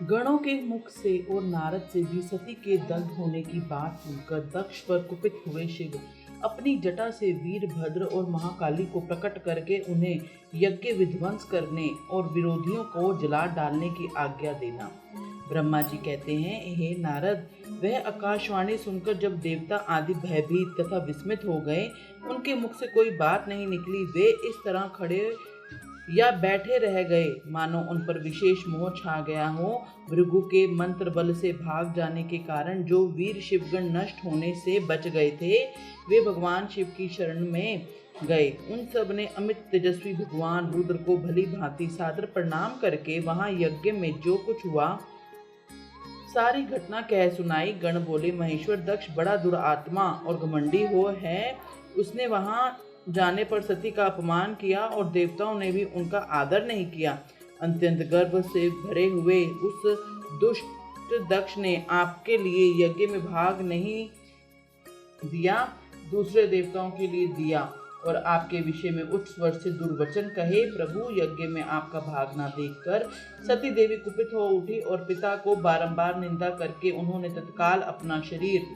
गणों के मुख से और नारद से भी सती के दग्ध होने की बात सुनकर दक्ष पर कुपित हुए शिव अपनी जटा से वीरभद्र और महाकाली को प्रकट करके उन्हें यज्ञ विध्वंस करने और विरोधियों को जला डालने की आज्ञा देना। ब्रह्मा जी कहते हैं, हे नारद, वह आकाशवाणी सुनकर जब देवता आदि भयभीत तथा विस्मित हो गए, उनके मुख से कोई बात नहीं निकली। वे इस तरह खड़े या बैठे रह गए मानो उन पर विशेष मोह छा गया हो। भृगु के मंत्र बल से भाग जाने के कारण जो वीर शिवगण नष्ट होने से बच गए थे, वे भगवान शिव की शरण में गए। उन सब ने अमित तेजस्वी भगवान रुद्र को भली भांति सादर प्रणाम करके वहां यज्ञ में जो कुछ हुआ सारी घटना कह सुनाई। गण बोले, महेश्वर दक्ष बड़ा दुरात्मा और घमंडी हो है। उसने वहां जाने पर सती का अपमान किया और देवताओं ने भी उनका आदर नहीं किया। अत्यंत गर्व से भरे हुए उस दुष्ट दक्ष ने आपके लिए यज्ञ में भाग नहीं दिया, दूसरे देवताओं के लिए दिया और आपके विषय में उच्च स्वर से दुर्वचन कहे। प्रभु, यज्ञ में आपका भाग न देखकर सती देवी कुपित हो उठी और पिता को बारंबार निंदा करके उन्होंने तत्काल अपना शरीर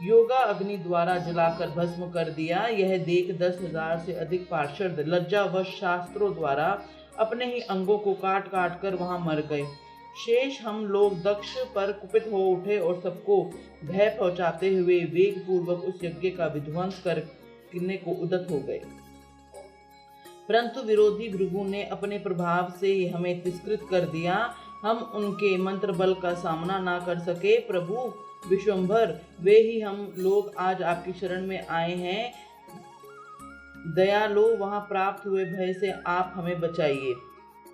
योगा अग्नि द्वारा जलाकर भस्म कर दिया। यह देख 10,000 से अधिक पार्षद लज्जावश शास्त्रों द्वारा अपने ही अंगों को काट काट कर वहां मर गए। शेष हम लोग दक्ष पर कुपित हो उठे और सबको भय पहुंचाते हुए वेग पूर्वक उस यज्ञ का विध्वंस करने को उद्यत हो गए। परंतु विरोधी भृगु ने अपने प्रभाव से हमें तिरस्कृत कर दिया। हम उनके मंत्र बल का सामना ना कर सके। प्रभु विश्वंभर, वे ही हम लोग आज आपकी शरण में आए हैं। दयालु, वहां प्राप्त हुए भय से आप हमें बचाइए।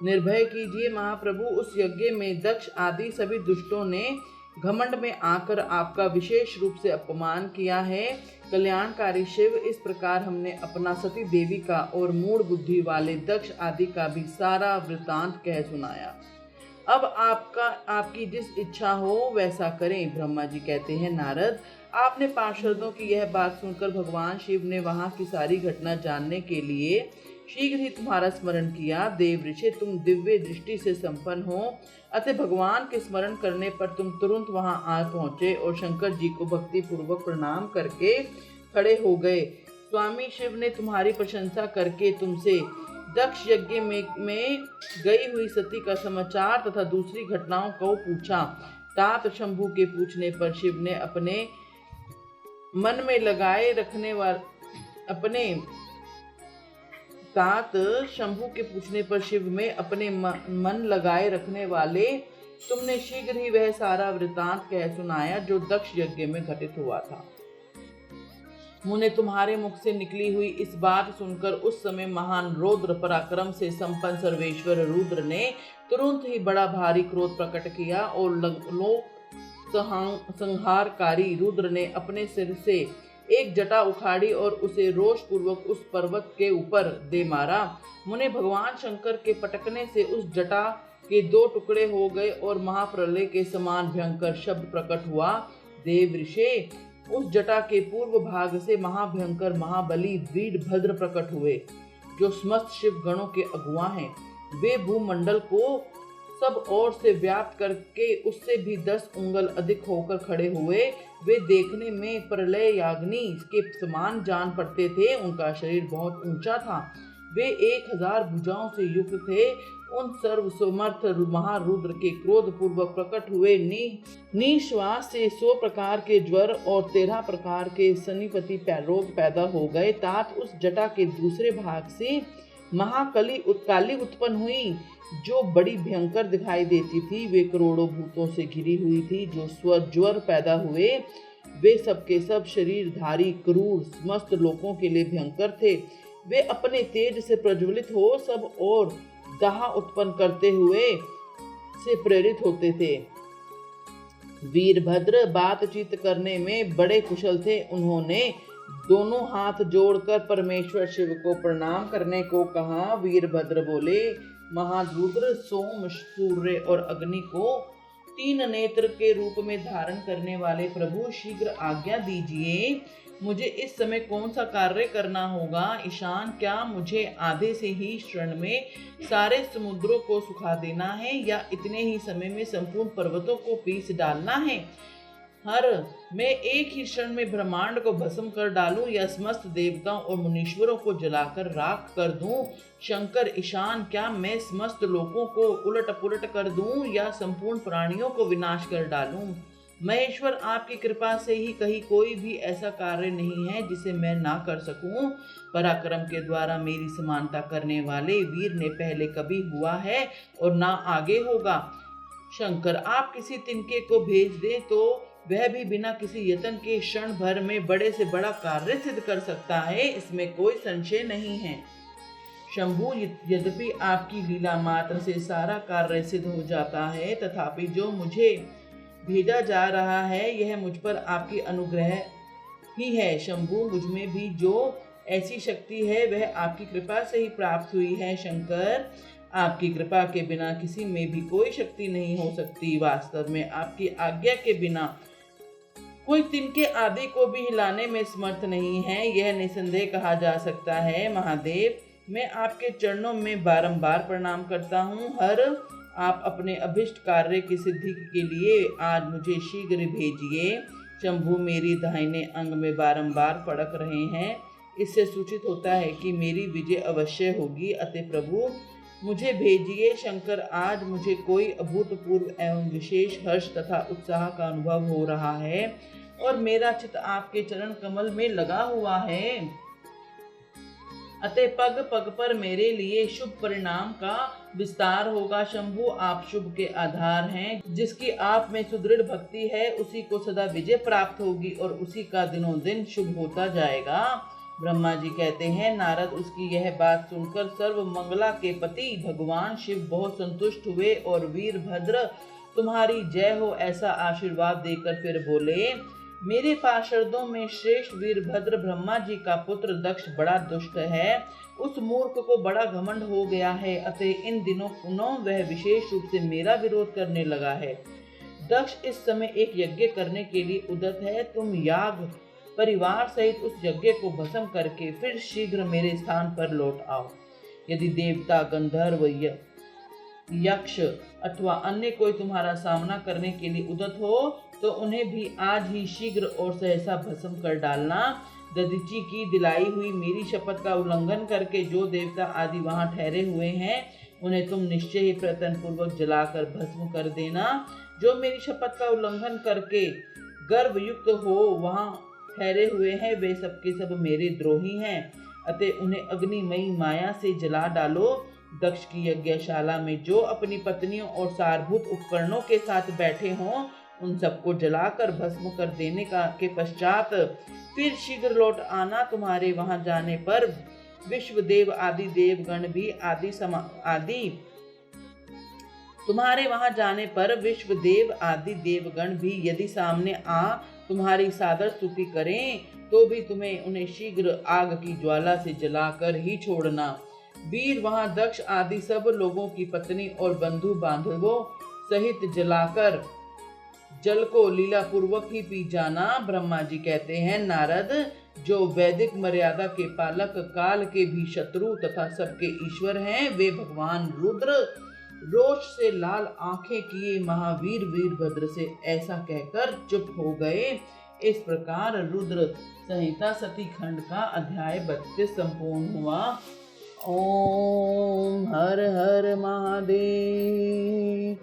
निर्भय कीजिए महाप्रभु। उस यज्ञ में दक्ष आदि सभी दुष्टों ने घमंड में आकर आपका विशेष रूप से अपमान किया है। कल्याणकारी शिव, इस प्रकार हमने अपना सती देवी का और मूढ़ बुद्धि वाले दक्ष आदि का भी सारा वृतांत कह सुनाया। अब आपकी जिस इच्छा हो वैसा करें। ब्रह्मा जी कहते हैं, नारद, आपने पार्षदों की यह बात सुनकर भगवान शिव ने वहां की सारी घटना जानने के लिए शीघ्र ही तुम्हारा स्मरण किया। देव ऋषि, तुम दिव्य दृष्टि से संपन्न हो, अतः भगवान के स्मरण करने पर तुम तुरंत वहां आ पहुंचे और शंकर जी को भक्ति पूर्वक प्रणाम करके खड़े हो गए। स्वामी शिव ने तुम्हारी प्रशंसा करके तुमसे दक्ष यज्ञ में गई हुई सती का समाचार तथा दूसरी घटनाओं को पूछा। तात शंभु के पूछने पर शिव ने अपने मन में लगाए रखने वाले तुमने शीघ्र ही वह सारा वृतांत कह सुनाया जो दक्ष यज्ञ में घटित हुआ था। मुने तुम्हारे मुख से निकली हुई इस बात सुनकर उस समय महान रौद्र पराक्रम से संपन्न सर्वेश्वर रुद्र ने तुरंत ही बड़ा भारी क्रोध प्रकट किया और लोक संहारकारी रुद्र ने अपने सिर से एक जटा उखाड़ी और उसे रोष पूर्वक उस पर्वत के ऊपर दे मारा। मुने भगवान शंकर के पटकने से उस जटा के 2 टुकड़े हो गए और महाप्रलय के समान भयंकर शब्द प्रकट हुआ। देव ऋषि, उस जटा के पूर्व भाग से महाभयंकर महाबली वीरभद्र प्रकट हुए, जो समस्त शिव गणों के अगुआ हैं। वे भूमंडल को सब ओर से व्याप्त करके उससे भी 10 उंगल अधिक होकर खड़े हुए। वे देखने में प्रलयाग्नि के समान जान पड़ते थे। उनका शरीर बहुत ऊंचा था। वे 1000 भुजाओं से युक्त थे। उन सर्वसमर्थ महारुद्र के क्रोध पूर्वक प्रकट हुए निश्वास से 100 प्रकार के ज्वर और 13 प्रकार के सनिपति रोग पैदा हो गए। तात उस जटा के दूसरे भाग से महाकाली उत्पन्न हुई, जो बड़ी भयंकर दिखाई देती थी। वे करोड़ों भूतों से घिरी हुई थी, जो ज्वर पैदा हुए। वे सबके सब शरीरधारी क्रूर समस्त लोकों के लिए भयंकर थे। वे अपने तेज से प्रज्वलित हो सब और दाह उत्पन्न करते हुए से प्रेरित होते थे। वीरभद्र बातचीत करने में बड़े कुशल थे। उन्होंने दोनों हाथ जोड़कर परमेश्वर शिव को प्रणाम करने को कहा। वीरभद्र बोले, महारुद्र, सोम, सूर्य और अग्नि को तीन नेत्र के रूप में धारण करने वाले प्रभु, शीघ्र आज्ञा दीजिए, मुझे इस समय कौन सा कार्य करना होगा। ईशान, क्या मुझे आधे से ही क्षण में सारे समुद्रों को सुखा देना है या इतने ही समय में संपूर्ण पर्वतों को पीस डालना है। हर, मैं एक ही क्षण में ब्रह्मांड को भस्म कर डालूं या समस्त देवताओं और मुनीश्वरों को जलाकर राख कर दूं। शंकर, ईशान, क्या मैं समस्त लोकों को उलट पुलट कर दूं या संपूर्ण प्राणियों को विनाश कर डालूं। महेश्वर, आपकी कृपा से ही कहीं कोई भी ऐसा कार्य नहीं है जिसे मैं ना कर सकूं। पराक्रम के द्वारा मेरी समानता करने वाले वीर ने पहले कभी हुआ है और ना आगे होगा। शंकर, आप किसी तिनके को भेज दे तो वह भी बिना किसी यत्न के क्षण भर में बड़े से बड़ा कार्य सिद्ध कर सकता है, इसमें कोई संशय नहीं है। शंभु, यद्यपि आपकी लीला मात्र से सारा कार्य सिद्ध हो जाता है, तथापि जो मुझे भेजा जा रहा है यह मुझ पर आपकी अनुग्रह ही है। शंभु, मुझ में भी जो ऐसी शक्ति है वह आपकी कृपा से ही प्राप्त हुई है। शंकर, आपकी कृपा के बिना किसी में भी कोई शक्ति नहीं हो सकती। वास्तव में आपकी आज्ञा के बिना कोई तिनके आदि को भी हिलाने में समर्थ नहीं है, यह निसंदेह कहा जा सकता है। महादेव, मैं आपके चरणों में बारंबार प्रणाम करता हूँ। हर, आप अपने अभिष्ट कार्य की सिद्धि के लिए आज मुझे शीघ्र भेजिए। शंभु, मेरी दाहिने अंग में बारंबार फड़क रहे हैं, इससे सूचित होता है कि मेरी विजय अवश्य होगी, अतः प्रभु मुझे भेजिए। शंकर, आज मुझे कोई अभूतपूर्व एवं विशेष हर्ष तथा उत्साह का अनुभव हो रहा है और मेरा चित्त आपके चरण कमल में लगा हुआ है, अतः पग पग पर मेरे लिए शुभ परिणाम का विस्तार होगा। शंभु, आप शुभ के आधार हैं, जिसकी आप में सुदृढ़ भक्ति है उसी को सदा विजय प्राप्त होगी और उसी का दिनों दिन शुभ होता जाएगा। ब्रह्मा जी कहते हैं, नारद, उसकी यह बात सुनकर सर्व मंगला के पति भगवान शिव बहुत संतुष्ट हुए और वीरभद्र तुम्हारी जय हो ऐसा आशीर्वाद देकर फिर बोले, मेरे पार्षदों में श्रेष्ठ वीरभद्र ब्रह्मा जी का पुत्र दक्ष बड़ा दुष्ट है, उस मूर्ख को बड़ा घमंड हो गया है, अतः इन दिनों पुनः वह विशेष रूप से मेरा विरोध करने लगा है। दक्ष इस समय एक यज्ञ करने के लिए उद्यत है, तुम याग परिवार सहित उस यज्ञ को भस्म करके फिर शीघ्र मेरे स्थान पर लौट आओ। यदि देवता, गंधर्व, यक्ष अथवा अन्य कोई तुम्हारा सामना करने के लिए उद्यत हो तो उन्हें भी आज ही शीघ्र और सहसा भस्म कर डालना। दधीचि की दिलाई हुई मेरी शपथ का उल्लंघन करके जो देवता आदि वहां ठहरे हुए हैं उन्हें तुम निश्चय ही प्रयत्न पूर्वक जलाकर भस्म कर देना। जो मेरी शपथ का उल्लंघन करके गर्भयुक्त हो वहां ठहरे हुए हैं वे सबके सब मेरे द्रोही हैं, अतः उन्हें अग्निमयी माया से जला डालो। दक्ष की यज्ञशाला में जो अपनी पत्नियों और सारभूत उपकरणों के साथ बैठे हों उन सबको जलाकर भस्म कर देने के पश्चात फिर शीघ्र लौट आना। तुम्हारे वहां जाने पर विश्वदेव आदि देवगण भी तुम्हारे वहां जाने पर विश्वदेव आदि देवगण भी यदि सामने आ तुम्हारी सादर स्तुति करें तो भी तुम्हें उन्हें शीघ्र आग की ज्वाला से जलाकर ही छोड़ना। वीर, वहां दक्ष आदि सब लोगों की पत्नी और बंधु बांधवों सहित जलाकर जल को लीला पूर्वक ही पी जाना। ब्रह्मा जी कहते हैं, नारद, जो वैदिक मर्यादा के पालक, काल के भी शत्रु तथा सबके ईश्वर हैं, वे भगवान रुद्र रोष से लाल आंखें किए महावीर वीरभद्र से ऐसा कहकर चुप हो गए। इस प्रकार रुद्र संहिता सती खंड का अध्याय 32 संपूर्ण हुआ। ओम हर हर महादेव।